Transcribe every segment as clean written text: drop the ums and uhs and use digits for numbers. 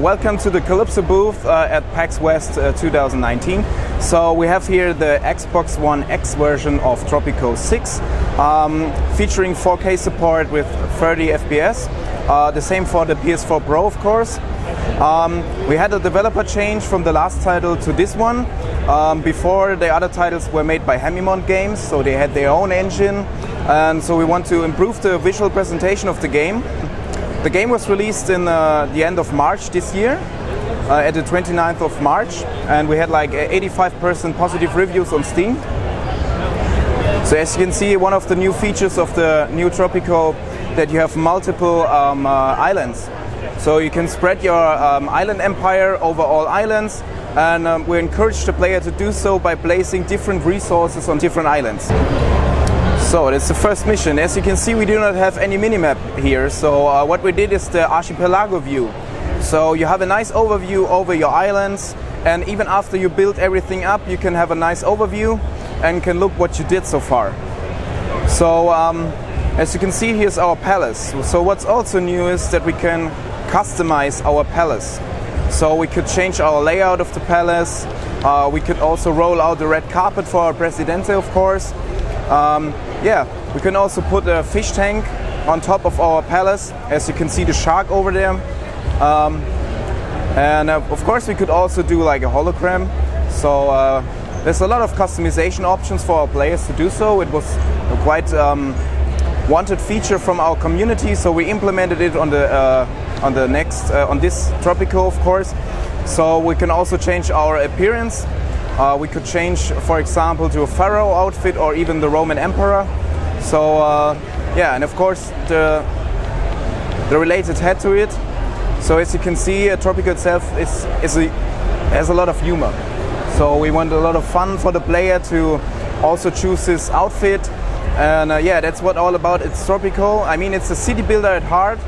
Welcome to the Calypso booth at PAX West 2019. So we have here the Xbox One X version of Tropico 6, featuring 4K support with 30 FPS. The same for the PS4 Pro, of course. We had a developer change from the last title to this one. Before, the other titles were made by Hemimont Games, so they had their own engine, and so we want to improve the visual presentation of the game. The game was released in the end of March this year, at the 29th of March, and we had like 85% positive reviews on Steam. So as you can see, one of the new features of the new Tropico, that you have multiple islands. So you can spread your island empire over all islands, and we encourage the player to do so by placing different resources on different islands. So that's the first mission. As you can see, we do not have any minimap here, so what we did is the archipelago view. So you have a nice overview over your islands, and even after you build everything up, you can have a nice overview and can look what you did so far. So as you can see, here's our palace. So what's also new is that we can customize our palace. So we could change our layout of the palace. We could also roll out the red carpet for our Presidente, of course. We can also put a fish tank on top of our palace. As you can see, the shark over there. Of course, we could also do like a hologram. So there's a lot of customization options for our players to do so. It was a quite wanted feature from our community, so we implemented it on this Tropico, of course. So we can also change our appearance. We could change, for example, to a pharaoh outfit or even the Roman emperor. So and of course the related head to it. So as you can see, Tropico itself has a lot of humor. So we want a lot of fun for the player to also choose his outfit. And that's what all about. It's Tropico. I mean, it's a city builder at heart,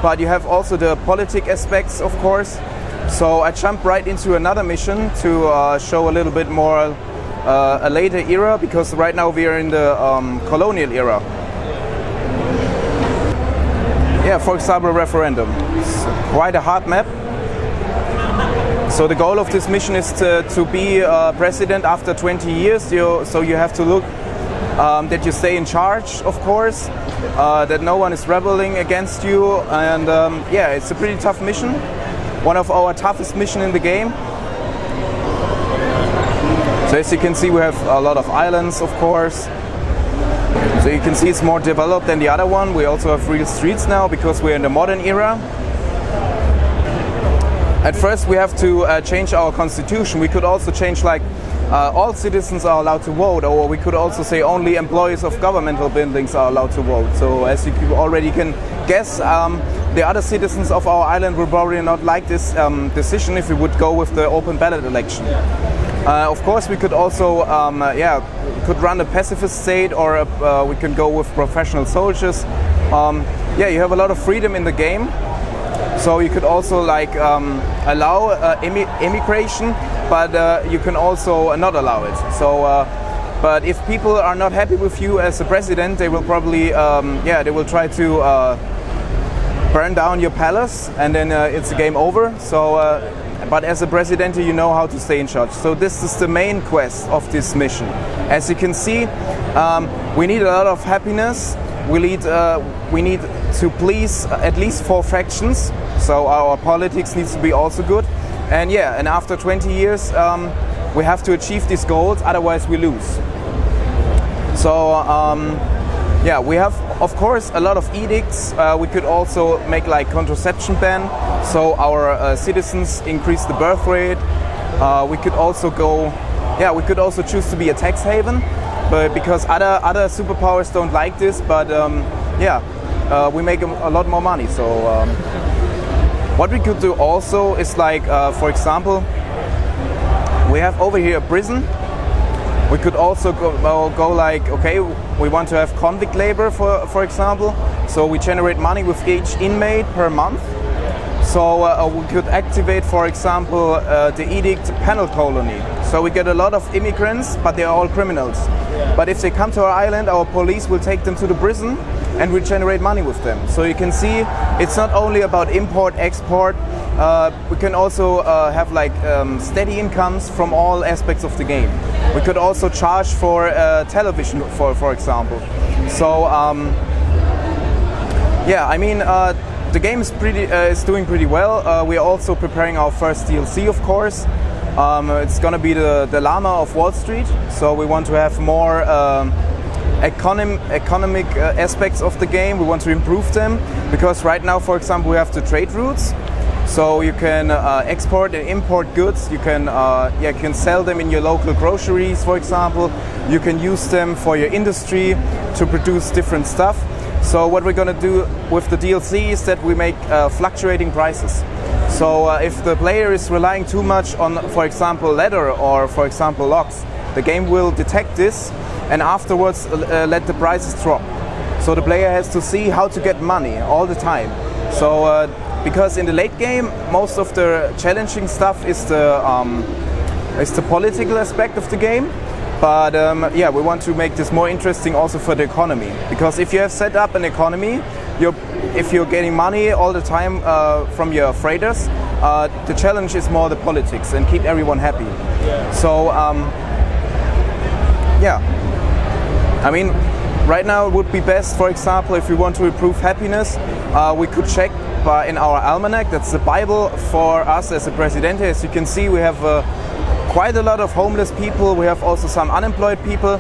but you have also the politic aspects, of course. So I jump right into another mission to show a little bit more a later era, because right now we are in the colonial era. Yeah, for example, referendum. It's quite a hard map. So the goal of this mission is to be president after 20 years. So you have to look that you stay in charge, of course, that no one is rebelling against you, and it's a pretty tough mission. One of our toughest missions in the game. So as you can see, we have a lot of islands, of course. So you can see it's more developed than the other one. We also have real streets now because we're in the modern era. At first we have to change our constitution. We could also change like all citizens are allowed to vote, or we could also say only employees of governmental buildings are allowed to vote. So as you already can guess, the other citizens of our island will probably not like this decision if we would go with the open ballot election. Of course, we could also could run a pacifist state, or we can go with professional soldiers. You have a lot of freedom in the game. So you could also like allow immigration, but you can also not allow it. So, but if people are not happy with you as a president, they will probably they will try to burn down your palace, and then it's a game over. So, but as a president, you know how to stay in charge. So this is the main quest of this mission. As you can see, we need a lot of happiness. We need to please at least 4 factions. So our politics needs to be also good. And and after 20 years, we have to achieve these goals, otherwise we lose. So we have, of course, a lot of edicts. We could also make like contraception ban, so our citizens increase the birth rate. We could also choose to be a tax haven, but because other superpowers don't like this, but we make a lot more money. So what we could do also is like, for example, we have over here a prison. We could also go like, okay, we want to have convict labor, for example. So we generate money with each inmate per month. So we could activate, for example, the edict penal colony. So we get a lot of immigrants, but they are all criminals. But if they come to our island, our police will take them to the prison and we generate money with them. So you can see it's not only about import, export, we can also have like steady incomes from all aspects of the game. We could also charge for television, for example. So yeah, I mean, the game is doing pretty well. We are also preparing our first DLC, of course. It's gonna be the Llama of Wall Street. So we want to have more economic aspects of the game. We want to improve them because right now, for example, we have the trade routes. So you can export and import goods. You can sell them in your local groceries, for example. You can use them for your industry to produce different stuff. So what we're going to do with the DLC is that we make fluctuating prices. So if the player is relying too much on, for example, leather or, for example, logs, the game will detect this and afterwards let the prices drop. So the player has to see how to get money all the time. So because in the late game, most of the challenging stuff is the political aspect of the game. But yeah, we want to make this more interesting also for the economy. Because if you have set up an economy, if you're getting money all the time from your freighters, the challenge is more the politics and keep everyone happy. Yeah. So yeah, I mean, right now it would be best, for example, if we want to improve happiness, we could check in our almanac. That's the Bible for us as a Presidente. As you can see, we have quite a lot of homeless people. We have also some unemployed people.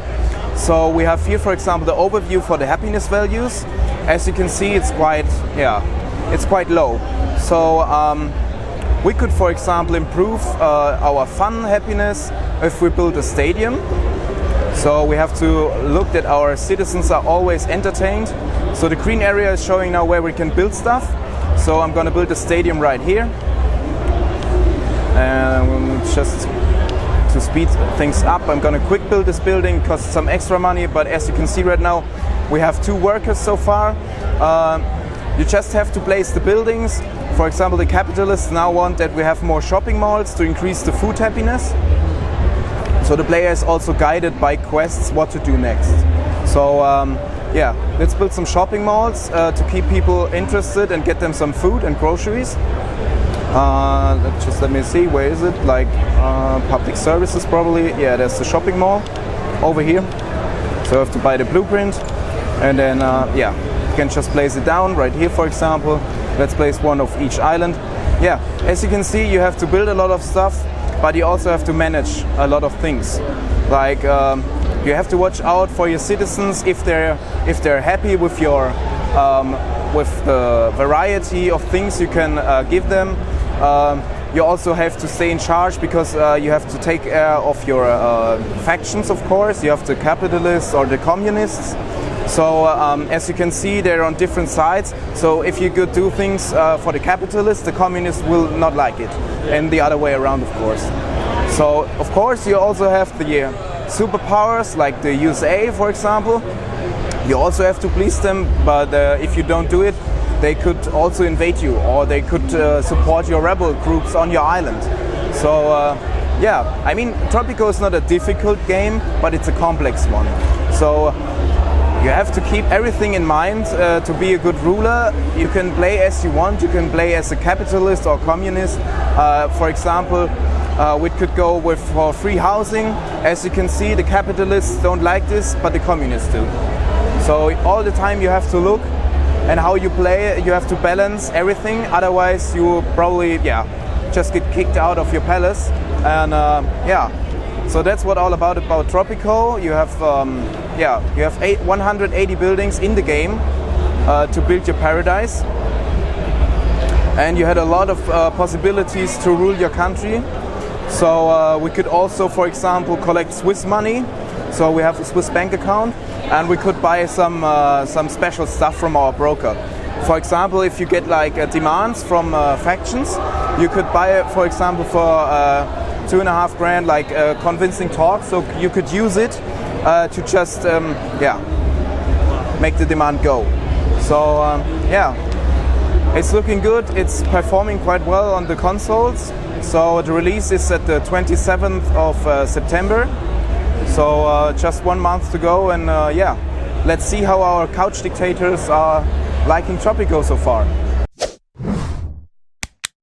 So we have here, for example, the overview for the happiness values. As you can see, it's quite low. So we could, for example, improve our fun happiness if we build a stadium. So we have to look that our citizens are always entertained. So the green area is showing now where we can build stuff. So I'm going to build a stadium right here. And just to speed things up, I'm going to quick build this building, costs some extra money, but as you can see right now, we have 2 workers so far. You just have to place the buildings. For example, the capitalists now want that we have more shopping malls to increase the food happiness. So the player is also guided by quests what to do next. So yeah, let's build some shopping malls to keep people interested and get them some food and groceries. Let me see, where is it? Like public services probably. Yeah, there's the shopping mall over here. So I have to buy the blueprint and then yeah, you can just place it down right here, for example. Let's place one of each island. Yeah, as you can see, you have to build a lot of stuff, but you also have to manage a lot of things. Like you have to watch out for your citizens if they're happy with your with the variety of things you can give them. You also have to stay in charge because you have to take care of your factions, of course. You have the capitalists or the communists. So as you can see, they're on different sides. So if you could do things for the capitalists, the communists will not like it. And the other way around, of course. So of course you also have the superpowers like the USA, for example. You also have to please them, but if you don't do it, they could also invade you, or they could support your rebel groups on your island. So yeah, I mean, Tropico is not a difficult game, but it's a complex one. So you have to keep everything in mind to be a good ruler. You can play as you want. You can play as a capitalist or communist. For example, we could go for free housing. As you can see, the capitalists don't like this, but the communists do. So all the time you have to look and how you play. You have to balance everything. Otherwise, you probably just get kicked out of your palace. And yeah, so that's what all about Tropico. You have 180 buildings in the game to build your paradise, and you had a lot of possibilities to rule your country. So we could also, for example, collect Swiss money. So we have a Swiss bank account, and we could buy some special stuff from our broker. For example, if you get like demands from factions, you could buy it, for example, for 2.5 grand, like convincing talk. So you could use it to just make the demand go. So yeah, it's looking good. It's performing quite well on the consoles. So the release is at the 27th of September. So just 1 month to go, and yeah, let's see how our couch dictators are liking Tropico so far.